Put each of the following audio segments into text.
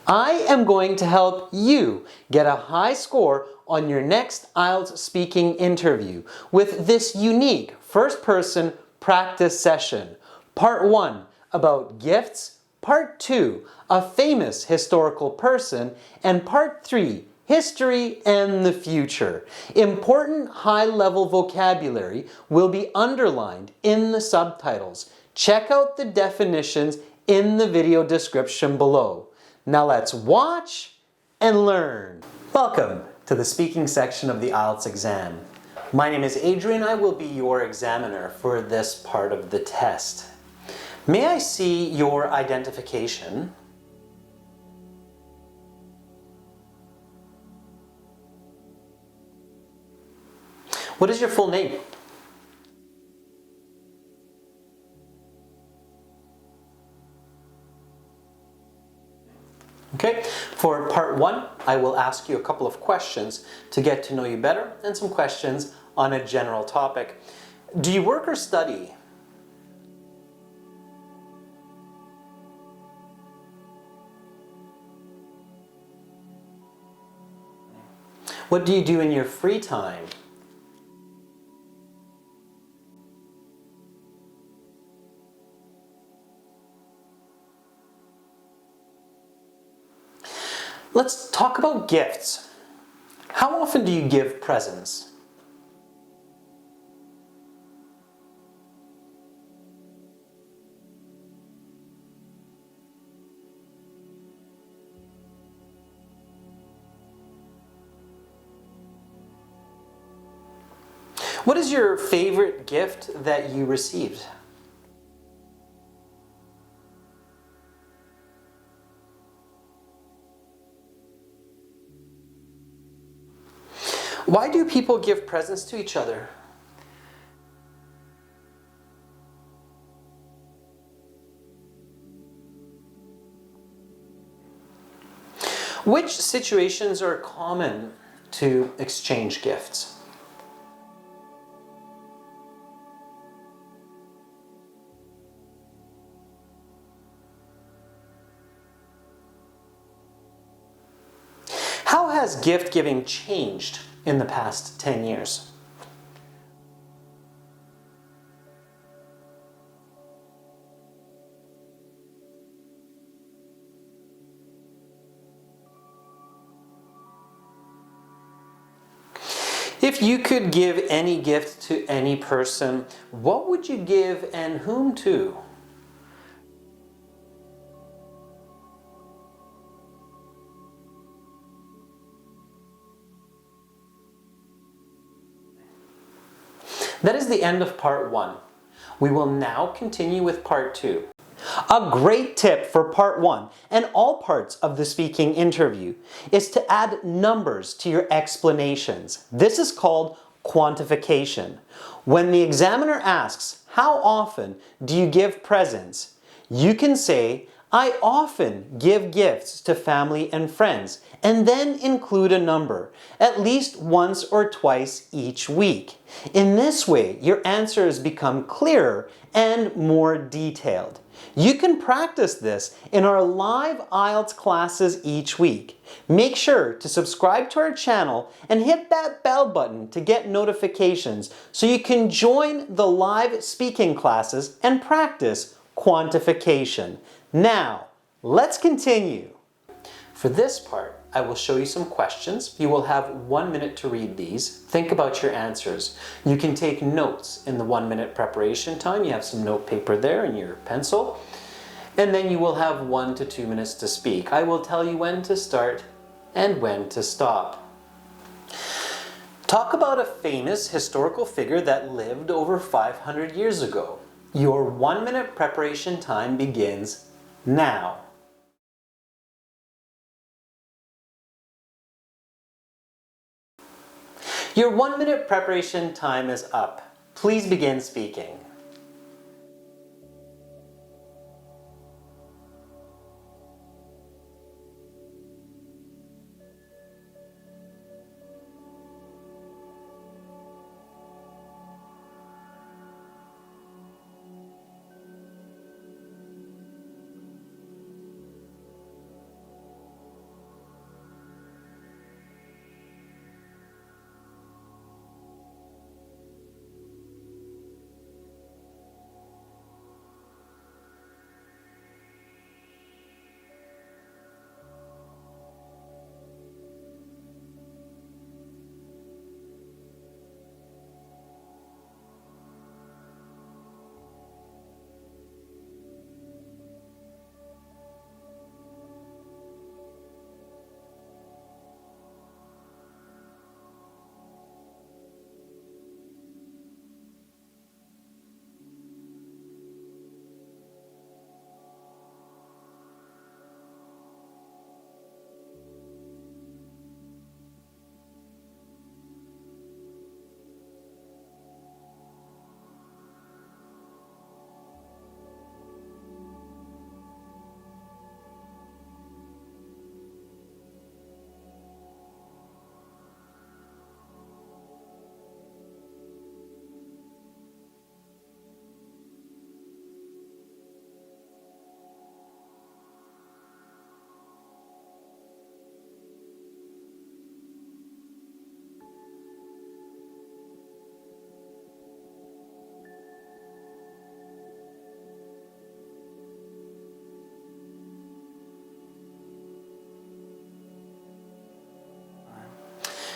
I am going to help you get a high score on your next IELTS speaking interview with this unique first-person practice session. Part 1 about gifts, Part 2 a famous historical person, and Part 3 history and the future. Important high-level vocabulary will be underlined in the subtitles. Check out the definitions in the video description below. Now let's watch and learn. Welcome to the speaking section of the IELTS exam. My name is Adrian. I will be your examiner for this part of the test. May I see your identification? What is your full name? Okay, for part 1, I will ask you a couple of questions to get to know you better and some questions on a general topic. Do you work or study? What do you do in your free time? Let's talk about gifts. How often do you give presents? What is your favorite gift that you received? Why do people give presents to each other? Which situations are common to exchange gifts? How has gift giving changed in the past 10 years? If you could give any gift to any person, what would you give and whom to? That is the end of part 1. We will now continue with part 2. A great tip for part 1 and all parts of the speaking interview is to add numbers to your explanations. This is called quantification. When the examiner asks, how often do you give presents? You can say, I often give gifts to family and friends, and then include a number, at least once or twice each week. In this way, your answers become clearer and more detailed. You can practice this in our live IELTS classes each week. Make sure to subscribe to our channel and hit that bell button to get notifications so you can join the live speaking classes and practice quantification. Now, let's continue. For this part, I will show you some questions. You will have 1 minute to read these. Think about your answers. You can take notes in the 1 minute preparation time. You have some note paper there and your pencil. And then you will have 1 to 2 minutes to speak. I will tell you when to start and when to stop. Talk about a famous historical figure that lived over 500 years ago. Your 1 minute preparation time begins now. Your 1 minute preparation time is up. Please begin speaking.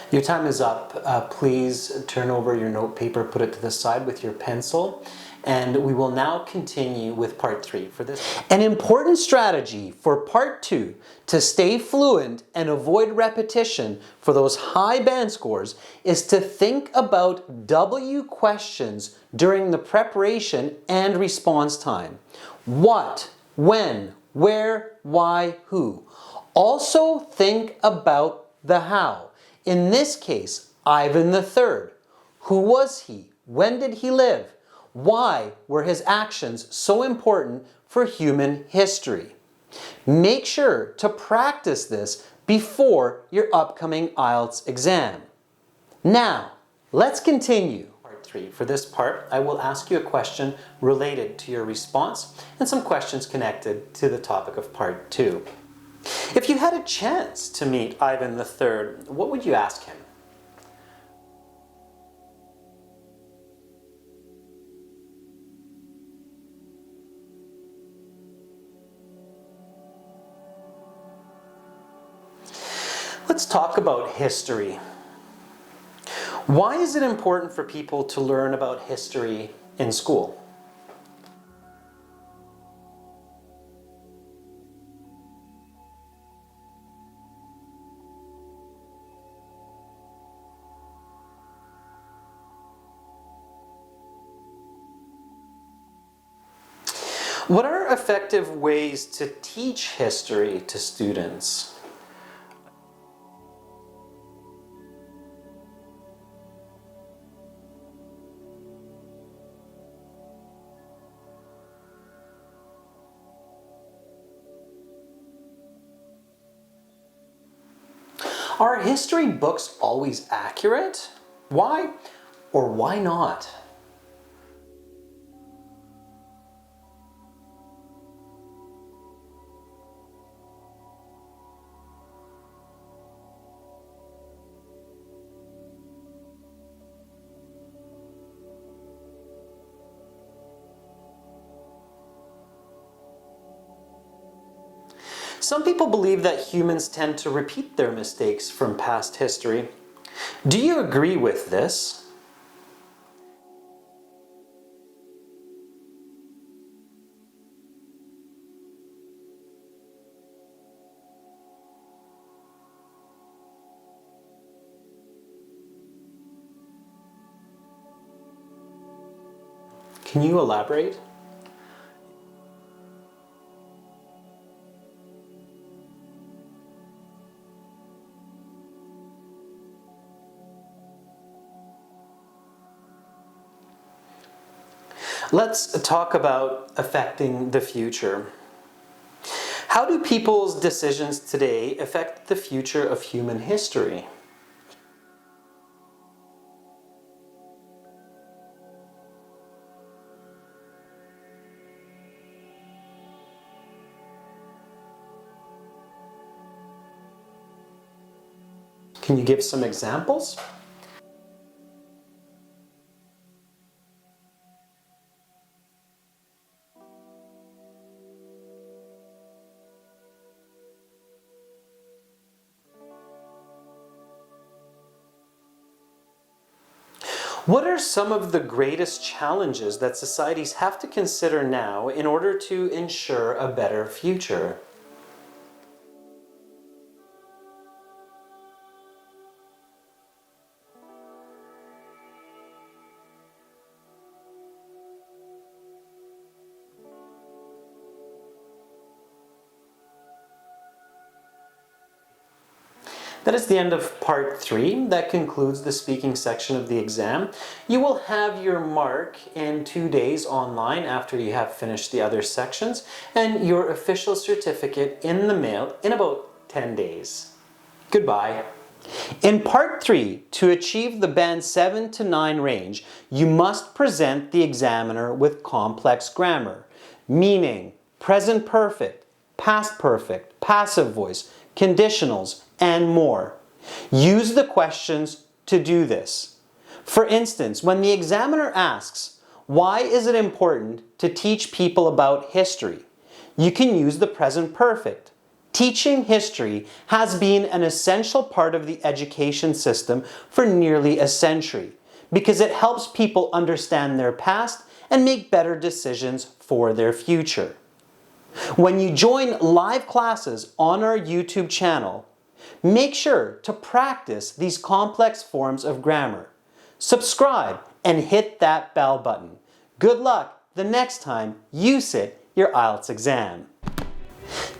Your time is up. Please turn over your note paper, put it to the side with your pencil, and we will now continue with part 3 for this. An important strategy for part 2 to stay fluent and avoid repetition for those high band scores is to think about W questions during the preparation and response time. What, when, where, why, who. Also think about the how. In this case, Ivan III. Who was he? When did he live? Why were his actions so important for human history? Make sure to practice this before your upcoming IELTS exam. Now, let's continue. Part 3. For this part, I will ask you a question related to your response and some questions connected to the topic of part 2. If you had a chance to meet Ivan III, what would you ask him? Let's talk about history. Why is it important for people to learn about history in school? What are effective ways to teach history to students? Are history books always accurate? Why or why not? Some people believe that humans tend to repeat their mistakes from past history. Do you agree with this? Can you elaborate? Let's talk about affecting the future. How do people's decisions today affect the future of human history? Can you give some examples? What are some of the greatest challenges that societies have to consider now in order to ensure a better future? That is the end of part 3. That concludes the speaking section of the exam. You will have your mark in 2 days online after you have finished the other sections, and your official certificate in the mail in about 10 days. Goodbye. In part 3, to achieve the band 7 to 9 range, you must present the examiner with complex grammar, meaning present perfect, past perfect, passive voice, conditionals, and more. Use the questions to do this. For instance, when the examiner asks, why is it important to teach people about history? You can use the present perfect. Teaching history has been an essential part of the education system for nearly a century because it helps people understand their past and make better decisions for their future. When you join live classes on our YouTube channel, make sure to practice these complex forms of grammar. Subscribe and hit that bell button. Good luck the next time you sit your IELTS exam.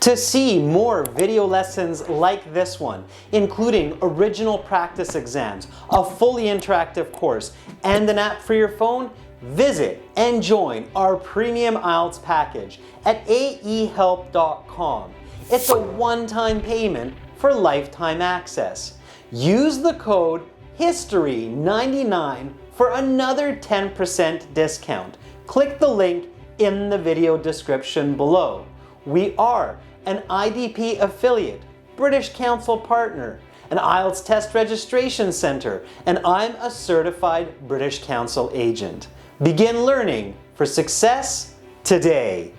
To see more video lessons like this one, including original practice exams, a fully interactive course, and an app for your phone, visit and join our premium IELTS package at aehelp.com. It's a one-time payment for lifetime access. Use the code HISTORY99 for another 10% discount. Click the link in the video description below. We are an IDP affiliate, British Council partner, an IELTS test registration center, and I'm a certified British Council agent. Begin learning for success today.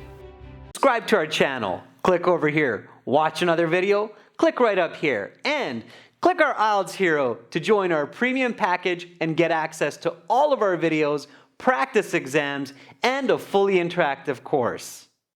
Subscribe to our channel. Click over here. Watch another video. Click right up here. And click our IELTS Hero to join our premium package and get access to all of our videos, practice exams, and a fully interactive course.